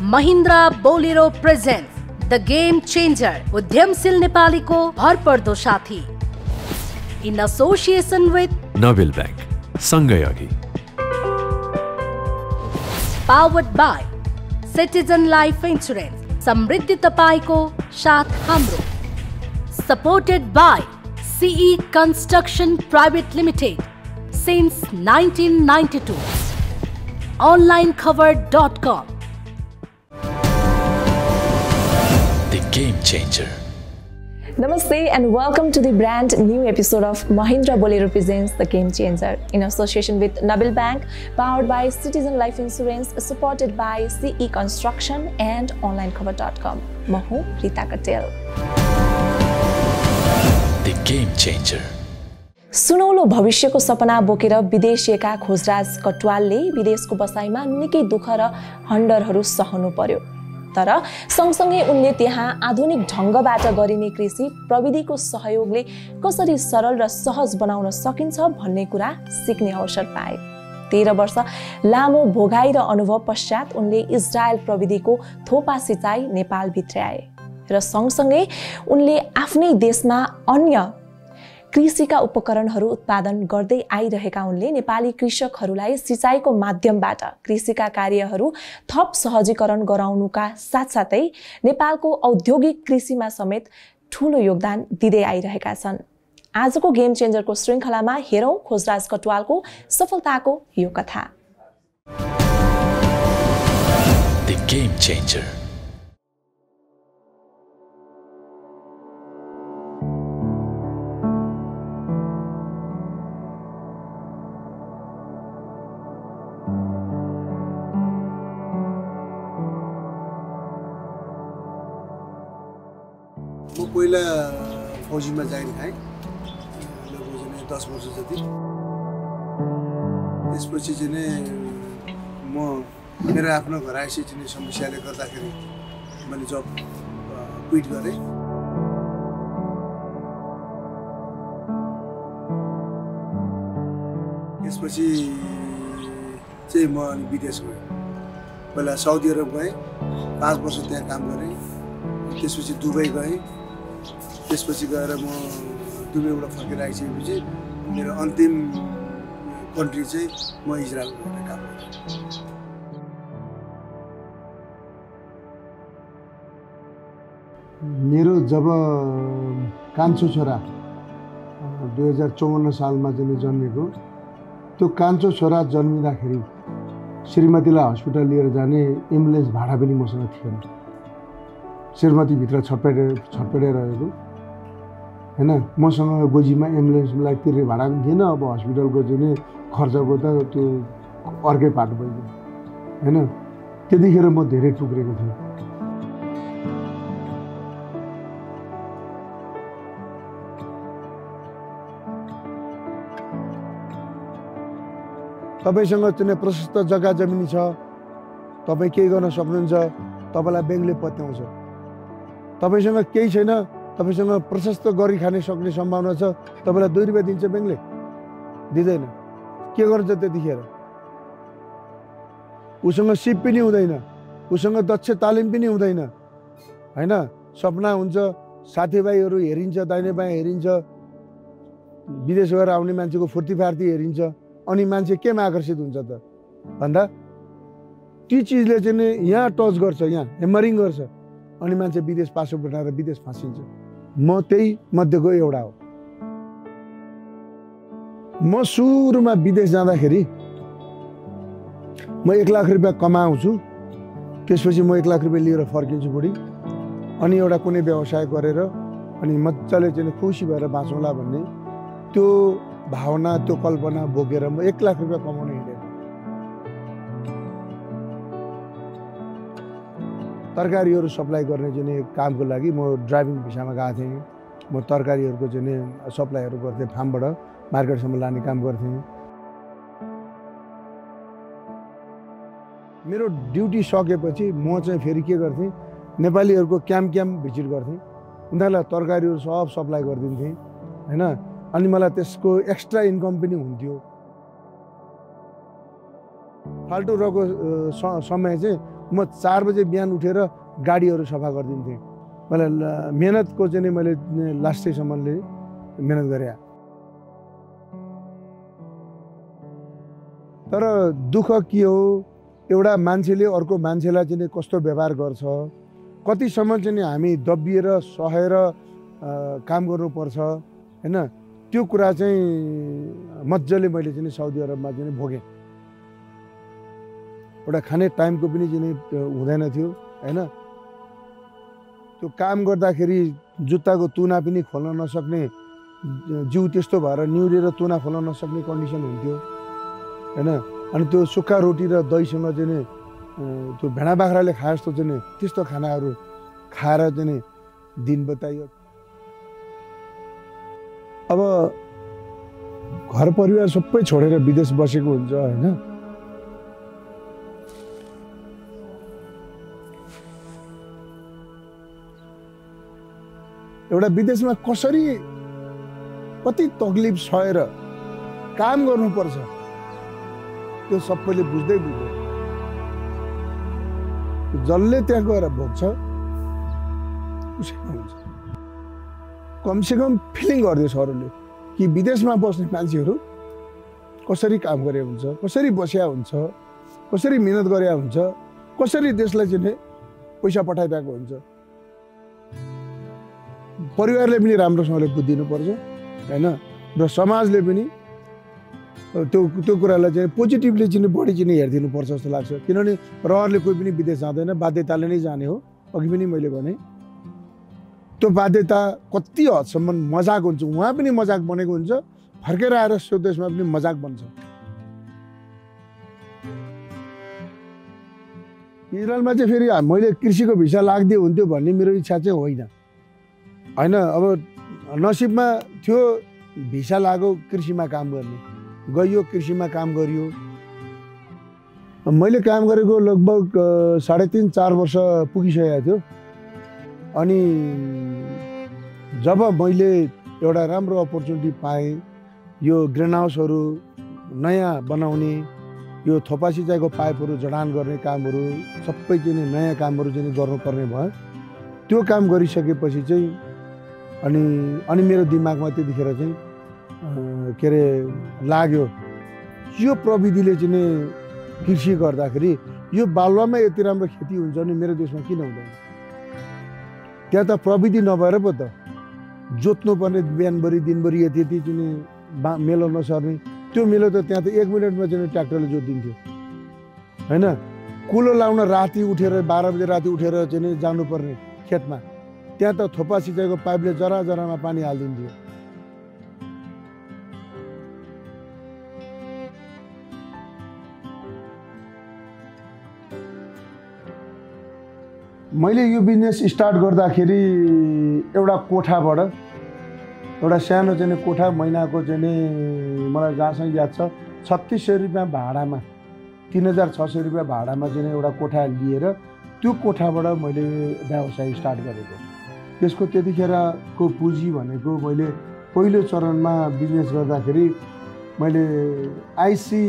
Mahindra Bolero presents the game changer उद्यमशील नेपालीको भरपर्दो साथी in association with Nabil bank सँगै अघि powered by Citizen life insurance समृद्धि तपाईको साथ हाम्रो supported by CE Construction Private Limited since 1992 onlinecover.com The Game Changer. Namaste and welcome to the brand new episode of Mahindra Bolero presents The Game Changer in association with Nobel Bank, powered by Citizen Life Insurance, supported by CE Construction and onlinecover.com. Mahu Rita Katel. The Game Changer. सुनौलो भविष्यको सपना बोकेर विदेशिएका खोजराज कटवालले विदेशको बसाइमा निकै दुःख र हन्डरहरू सहनु पर्यो। तर सँगसँगै उनले त्यहाँ आधुनिक ढङ्गबाट गरिने कृषि प्रविधिको सहयोगले कसरी सरल र सहज बनाउन सकिन्छ भन्ने कुरा सिक्ने अवसर पाए। 13 वर्ष लामो भोगाई र अनुभव पश्चात उनले इजरायल प्रविधिको थोपा सिँचाइ नेपाल भित्र्याए र सँगसँगै उनले आफ्नै देशमा अन्य कृषिका उपकरणहरू उत्पादन गर्दै आइरहेका उनले नेपाली कृषकहरूलाई सिँचाइको माध्यमबाट कृषिका कार्यहरू थप सहजीकरण गराउनुका साथसाथै नेपालको औद्योगिक कृषिमा समेत ठूलो योगदान दिँदै आइरहेका छन्। आजको गेम चेन्जरको श्रृङ्खलामा हेरौं खोजराज कटवालको सफलताको यो कथा। The Game Changer. पहिला फौजीमा जागिर खाएँ लगभग 10 वर्ष जति। त्यसपछि चाहिँ म मेरो आफ्नो घरायसी चाहिँ समस्याले गर्दाखेरि मैले जब क्विट गरेँ। त्यसपछि चाहिँ म अनि विदेश गएँ। पहिला साउदी अरब गएँ, 5 वर्ष त्यहाँ काम गरेँ। त्यसपछि दुबई गएँ। त्यसपछि गएर म दुबईबाट फर्केर आइसकेपछि मेरो अन्तिम कन्ट्री चाहिँ म इजरायल गएर काम गरेँ। मेरो जब कान्छो छोरा 2054 सालमा चाहिँ जन्मेको, त्यो कान्छो छोरा जन्मिँदाखेरि श्रीमतीलाई हस्पिटल लिएर जाने एम्बुलेन्स भाडा पनि मसँग थिएन। श्रीमती भित्र छटपटाइ रहेको हैन, मसँग गोजीमा एम्बुलेन्सलाई तिर्ने भाडा पनि थिएन। अब हस्पिटलको चाहिँ खर्चको त त्यो अर्कै पाटो भइगयो हैन। त्यतिखेर म धेरै टुक्रेको थिएँ। तपाईसँग चाहिँ प्रशस्त जग्गा जमिनी छ, तपाईँ केही गर्न सक्नुहुन्छ, तपाईँलाई ब्याङ्कले पत्याउँछ। तपाईसँग केही छैन, तपाईसँग प्रशस्त गरी खाने सक्ने सम्भावना छ, तपाईँलाई 2 रुपियाँ दिन्छ ब्याङ्कले? दिँदैन। के गर्छ त्यतिखेर? उसँग सिप पनि हुँदैन, उसँग दक्ष तालिम पनि हुँदैन हैन। सपना हुन्छ, साथीभाइहरू हेरिन्छ, दाहिने बायाँ हेरिन्छ, विदेश गएर आउने मान्छेको फुर्तीफार्ती हेरिन्छ, अनि मान्छे केमा आकर्षित हुन्छ त भन्दा ती चिजले चाहिँ यहाँ टच गर्छ, यहाँ हेमरिङ गर्छ, अनि मान्छे विदेश पासपोर्ट बनाएर विदेश फाँसिन्छ। म त्यही मध्येको एउटा हो। म सुरुमा विदेश जाँदाखेरि म 1 लाख रुपियाँ कमाउँछु, त्यसपछि म 1 लाख रुपियाँ लिएर फर्किन्छु बुढी, अनि एउटा कुनै व्यवसाय गरेर अनि मजाले चाहिँ खुसी भएर बाँचौँला भन्ने त्यो भावना, त्यो कल्पना बोकेर म 1 लाख रुपियाँ कमाउन हिँडेँ। तरकारीहरू सप्लाई गर्ने चाहिँ कामको लागि म ड्राइभिङ भिसामा गएको थिएँ। म तरकारीहरूको चाहिँ सप्लाईहरू गर्थेँ, फार्मबाट मार्केटसम्म लाने काम गर्थेँ। मेरो ड्युटी सकेपछि म चाहिँ फेरि के गर्थेँ, नेपालीहरूको क्याम्प भिजिट गर्थेँ, उनीहरूलाई तरकारीहरू सब सप्लाई गरिदिन्थेँ हैन। अनि मलाई त्यसको एक्स्ट्रा इन्कम पनि हुन्थ्यो। फाल्टु रहेको समय चाहिँ म 4 बजे बिहान उठेर गाडीहरू सफा गरिदिन्थेँ। मैले मेहनतको चाहिँ मैले लास्टैसम्मले मेहनत गरेँ। तर दुःख के हो, एउटा मान्छेले अर्को मान्छेलाई चाहिँ कस्तो व्यवहार गर्छ, कतिसम्म चाहिँ हामी दबिएर सहेर काम गर्नुपर्छ हैन, त्यो कुरा चाहिँ मजाले मैले चाहिँ साउदी अरबमा चाहिँ भोगेँ। एउटा खाने टाइमको पनि चाहिँ हुँदैन थियो हैन। त्यो काम गर्दाखेरि जुत्ताको तुना पनि खोल्न नसक्ने, जिउ त्यस्तो भएर निउरेर तुना खोल्न नसक्ने कन्डिसन हुन्थ्यो हैन। अनि त्यो सुक्खा रोटी र दहीसँग चाहिँ त्यो भेडा बाख्राले खाए जस्तो चाहिँ त्यस्तो खानाहरू खाएर चाहिँ दिन बिताइयो। अब घर परिवार सबै छोडेर विदेश बसेको हुन्छ हैन। एउटा विदेशमा कसरी कति तकलिफ सहेर काम गर्नुपर्छ त्यो सबैले बुझ्दै जसले त्यहाँ गएर भोग्छ उसैमा हुन्छ। कमसेकम फिलिङ गरिदियोस् अरूले कि विदेशमा बस्ने मान्छेहरू कसरी काम गरे हुन्छ, कसरी बस्या हुन्छ, कसरी मेहनत गरे हुन्छ, कसरी देशलाई चाहिँ पैसा पठाइरहेको हुन्छ। परिवारले पनि राम्रोसँगले बुझिदिनु पर्छ हैन, र समाजले पनि त्यो कुरालाई चाहिँ पोजिटिभली चाहिँ बढी चाहिँ हेरिदिनु पर्छ जस्तो लाग्छ। किनभने रहरले कोही पनि विदेश जाँदैन, बाध्यताले नै जाने हो। अघि पनि मैले भने त्यो बाध्यता कति हदसम्म मजाक हुन्छ, उहाँ पनि मजाक बनेको हुन्छ, फर्केर आएर स्वदेशमा पनि मजाक बन्छ। इजरायलमा चाहिँ फेरि मैले कृषिको भिसा लाग्दियो हुन्थ्यो भन्ने मेरो इच्छा चाहिँ होइन हैन। अब नसिबमा थियो भिसा लाग्यो कृषिमा काम गर्ने, गइयो कृषिमा काम गरियो। मैले काम गरेको लगभग 3.5-4 वर्ष पुगिसकेको थियो। अनि जब मैले एउटा राम्रो अपर्च्युनिटी पाएँ, यो ग्रिन हाउसहरू नयाँ बनाउने, यो थोपा सिँचाइको पाइपहरू जडान गर्ने कामहरू सबै चाहिँ नयाँ कामहरू चाहिँ गर्नुपर्ने भयो। त्यो काम गरिसकेपछि चाहिँ अनि मेरो दिमागमा त्यतिखेर चाहिँ के अरे लाग्यो, यो प्रविधिले चाहिँ कृषि गर्दाखेरि यो बालुवामा यति राम्रो खेती हुन्छ भने मेरो देशमा किन हुँदैन? त्यहाँ त प्रविधि नभएर पो त जोत्नुपर्ने बिहानभरि दिनभरि यति यति चाहिँ मेलो नसर्ने, त्यो मेलो त त्यहाँ त 1 मिनटमा चाहिँ ट्र्याक्टरले जोतिदिन्थ्यो हैन। कुलो लाउन राति उठेर 12 बजे राति उठेर चाहिँ जानुपर्ने खेतमा, त्यहाँ त थोपा सिँचाइको पाइपले जरा जरामा पानी हालिदिन्थ्यो। मैले यो बिजनेस स्टार्ट गर्दाखेरि एउटा कोठाबाट, एउटा सानो चाहिँ कोठा महिनाको चाहिँ मलाई जहाँसम्म याद छ 3600 रुपियाँ भाडामा, 3600 रुपियाँ भाडामा चाहिँ एउटा कोठा लिएर त्यो कोठाबाट मैले व्यवसाय स्टार्ट गरेको। त्यसको त्यतिखेरको पुँजी भनेको मैले पहिलो चरणमा बिजनेस गर्दाखेरि मैले आइसी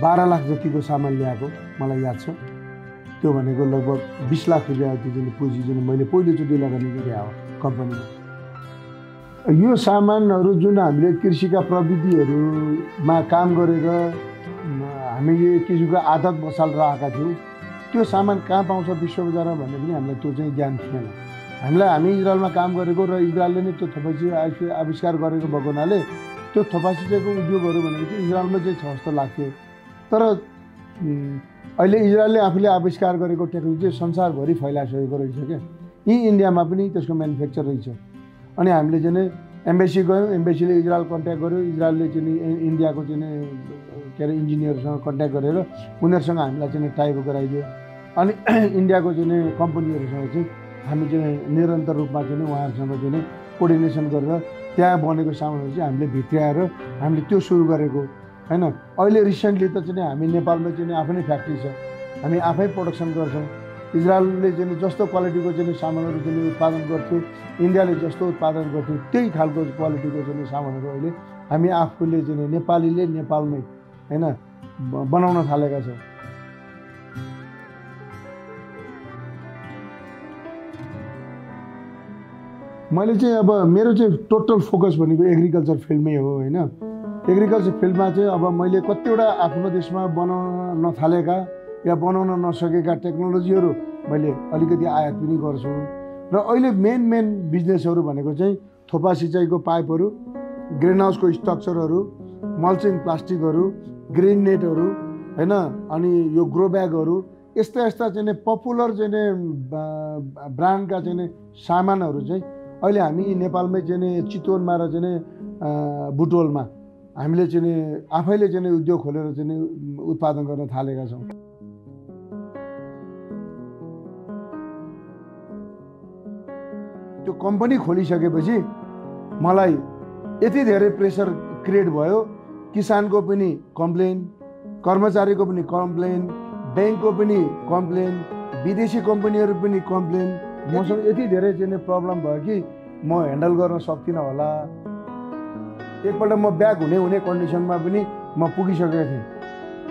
12 लाख जतिको सामान ल्याएको मलाई याद छ। त्यो भनेको लगभग 20 लाख रुपियाँ चाहिँ पुँजी चाहिँ मैले पहिलोचोटि लगानी गरेँ हो कम्पनीमा। यो सामानहरू जुन हामीले कृषिका प्रविधिहरूमा काम गरेर हामी यो किसिमको आदत बसालेर आएका थियौँ, त्यो सामान कहाँ पाउँछ विश्व बजारमा भन्ने पनि हामीलाई त्यो चाहिँ ज्ञान थिएन। हामी इजरायलमा काम गरेको र इजरायलले नै त्यो थोपा सिँचाइ आविष्कार गरेको भएको हुनाले त्यो थोपा सिँचाइको उद्योगहरू भनेको चाहिँ इजरायलमा चाहिँ छ जस्तो लाग्थ्यो। तर अहिले इजरायलले आफूले आविष्कार गरेको टेक्नोलोजी संसारभरि फैलाइसकेको रहेछ क्या। यी इन्डियामा पनि त्यसको म्यानुफ्याक्चर रहेछ। अनि हामीले चाहिँ एम्बेसी गयौँ, एम्बेसीले इजरायल कन्ट्याक्ट गर्यो, इजरायलले चाहिँ इन्डियाको चाहिँ के अरे इन्जिनियरसँग कन्ट्याक्ट गरेर उनीहरूसँग हामीलाई चाहिँ टाइप गराइदियो। अनि इन्डियाको चाहिँ कम्पनीहरूसँग चाहिँ हामी चाहिँ निरन्तर रूपमा चाहिँ उहाँहरूसँग चाहिँ कोअर्डिनेसन गरेर त्यहाँ बनेको सामानहरू चाहिँ हामीले भित्र्याएर हामीले त्यो सुरु गरेको हैन। अहिले रिसेन्टली त चाहिँ हामी नेपालमा चाहिँ आफ्नै फ्याक्ट्री छ, हामी आफै प्रोडक्सन गर्छौँ। इजरायलले चाहिँ जस्तो क्वालिटीको चाहिँ सामानहरू चाहिँ उत्पादन गर्थ्यो, इन्डियाले जस्तो उत्पादन गर्थ्यो त्यही खालको क्वालिटीको चाहिँ सामानहरू अहिले हामी आफूले चाहिँ नेपालीले नेपालमै हैन बनाउन थालेका छौँ। मैले चाहिँ अब मेरो चाहिँ टोटल फोकस भनेको एग्रिकल्चर फिल्डमै हो होइन। एग्रिकल्चर फिल्डमा चाहिँ अब मैले कतिवटा आफ्नो देशमा बनाउन नथालेका या बनाउन नसकेका टेक्नोलोजीहरू मैले अलिकति आयात पनि गर्छु। र अहिले मेन बिजनेसहरू भनेको चाहिँ थोपा सिँचाइको पाइपहरू, ग्रिन हाउसको स्ट्रक्चरहरू, मल्चिङ प्लास्टिकहरू, ग्रिन नेटहरू होइन, अनि यो ग्रो ब्यागहरू, यस्ता चाहिँ पपुलर चाहिँ ब्रान्डका चाहिँ सामानहरू चाहिँ अहिले हामी नेपालमै चाहिँ चितवनमा र चाहिँ बुटवलमा हामीले चाहिँ आफैले चाहिँ उद्योग खोलेर चाहिँ उत्पादन गर्न थालेका छौँ। त्यो कम्पनी खोलिसकेपछि मलाई यति धेरै प्रेसर क्रिएट भयो, किसानको पनि कम्प्लेन, कर्मचारीको पनि कम्प्लेन, ब्याङ्कको पनि कम्प्लेन, विदेशी कम्पनीहरू पनि कम्प्लेन। मसँग यति धेरै चाहिँ प्रब्लम भयो कि म ह्यान्डल गर्न सक्दिनँ होला। एकपल्ट म ब्याक हुने कन्डिसनमा पनि म पुगिसकेको थिएँ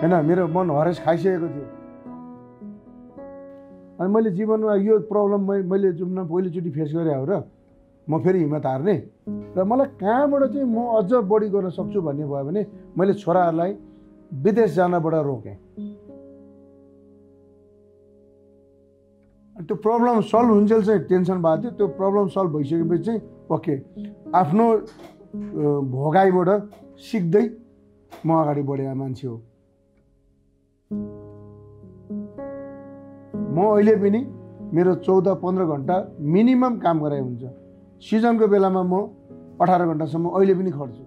होइन, मेरो मन हरेस खाइसकेको थियो। अनि मैले जीवनमा यो प्रब्लम मैले जुन पहिलोचोटि फेस गरेँ हो र म फेरि हिम्मत हार्ने र मलाई कहाँबाट चाहिँ म अझ बढी गर्न सक्छु भन्ने भयो भने मैले छोराहरूलाई विदेश जानबाट रोकेँ। त्यो प्रब्लम सल्भ हुन्जेल चाहिँ टेन्सन भएको थियो। त्यो प्रब्लम सल्भ भइसकेपछि चाहिँ ओके, आफ्नो भोगाइबाट सिक्दै म अगाडि बढेको मान्छे हो। म अहिले पनि मेरो 14-15 घन्टा मिनिमम काम गराइ हुन्छ। सिजनको बेलामा म 18 घन्टासम्म अहिले पनि खट्छु।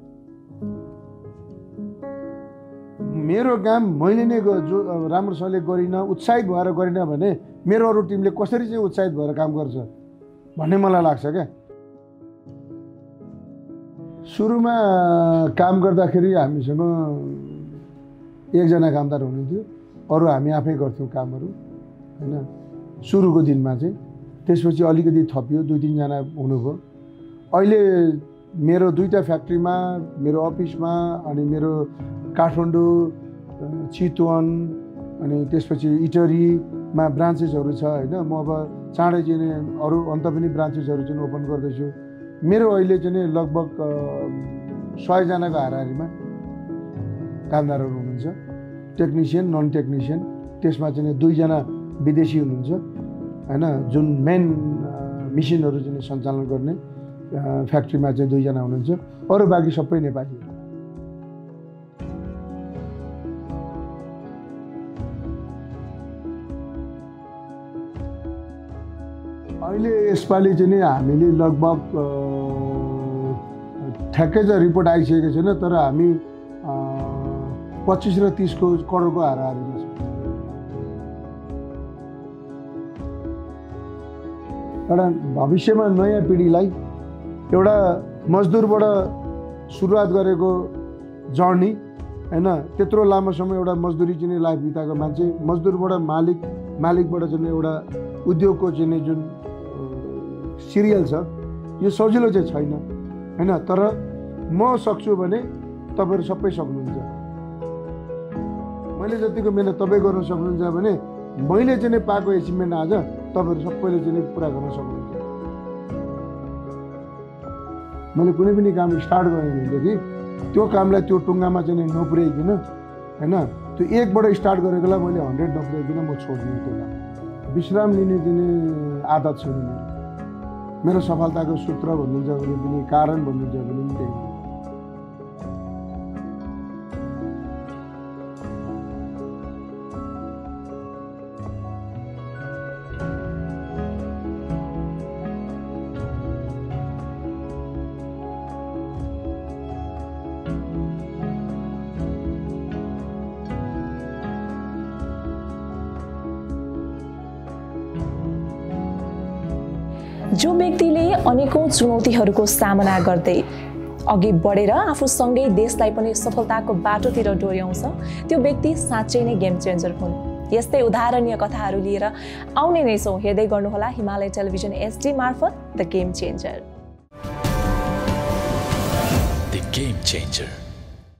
मेरो काम मैले नै जो राम्रोसँगले गरिनँ, उत्साहित भएर गरिनँ भने मेरो अरू टिमले कसरी चाहिँ उत्साहित भएर काम गर्छ भन्ने मलाई लाग्छ क्या। सुरुमा काम गर्दाखेरि हामीसँग एकजना कामदार हुनुहुन्थ्यो, अरू हामी आफै गर्थ्यौँ कामहरू होइन सुरुको दिनमा चाहिँ। त्यसपछि अलिकति थपियो, 2-3 जना हुनुभयो। अहिले मेरो 2टा फ्याक्ट्रीमा, मेरो अफिसमा, अनि मेरो काठमाडौँ, चितवन, अनि त्यसपछि इटरीमा ब्रान्चेसहरू छ होइन। म अब चाँडै चाहिँ अरू अन्त पनि ब्रान्चेसहरू चाहिँ ओपन गर्दैछु। मेरो अहिले चाहिँ लगभग 100 जनाको हाराहारीमा कामदारहरू हुनुहुन्छ, टेक्निसियन, नन टेक्निसियन। त्यसमा चाहिँ 2 जना विदेशी हुनुहुन्छ होइन, जुन मेन मिसिनहरू चाहिँ सञ्चालन गर्ने फ्याक्ट्रीमा चाहिँ 2 जना हुनुहुन्छ, अरू बाँकी सबै नेपाली। अहिले यसपालि चाहिँ हामीले लगभग ठ्याक्कै चाहिँ रिपोर्ट आइसकेको छैन, तर हामी 25 र 30 करोडको हाराहारीमा छौँ। एउटा भविष्यमा नयाँ पिँढीलाई एउटा मजदुरबाट सुरुवात गरेको जर्नी होइन, त्यत्रो लामो समय एउटा मजदुरी चाहिँ लाइफ बिताएको मान्छे, मजदुरबाट मालिकबाट चाहिँ एउटा उद्योगको चाहिँ जुन सिरियल छ, यो सजिलो चाहिँ छैन होइन। तर म सक्छु भने तपाईँहरू सबै सक्नुहुन्छ। मैले जतिको मेहनत तपाईँ गर्न सक्नुहुन्छ भने मैले चाहिँ पाएको एचिभमेन्ट आज तपाईँहरू सबैले चाहिँ पुरा गर्न सक्नुहुन्छ। मैले कुनै पनि काम स्टार्ट गरेँ भनेदेखि त्यो कामलाई त्यो टुङ्गामा चाहिँ नपुर्याइकन होइन, त्यो 1बाट स्टार्ट गरेकोलाई मैले 100 नपुर्याइकन म छोड्दिनँ। त्यो काम विश्राम लिने चाहिँ आदत छैन मेरो सफलताको सूत्र भन्नुहुन्छ भने पनि, कारण भन्नुहुन्छ भने पनि त्यही हो। जो व्यक्तिले अनेकौं चुनौतीहरूको सामना गर्दै अघि बढेर आफूसँगै देशलाई पनि सफलताको बाटोतिर डोर्याउँछ, त्यो व्यक्ति साँच्चै नै गेम चेन्जर हुन्। यस्तै उदाहरणीय कथाहरू लिएर आउने नै छौँ। हेर्दै गर्नुहोला हिमालय टेलिभिजन HD मार्फत the game changer. The Game Changer.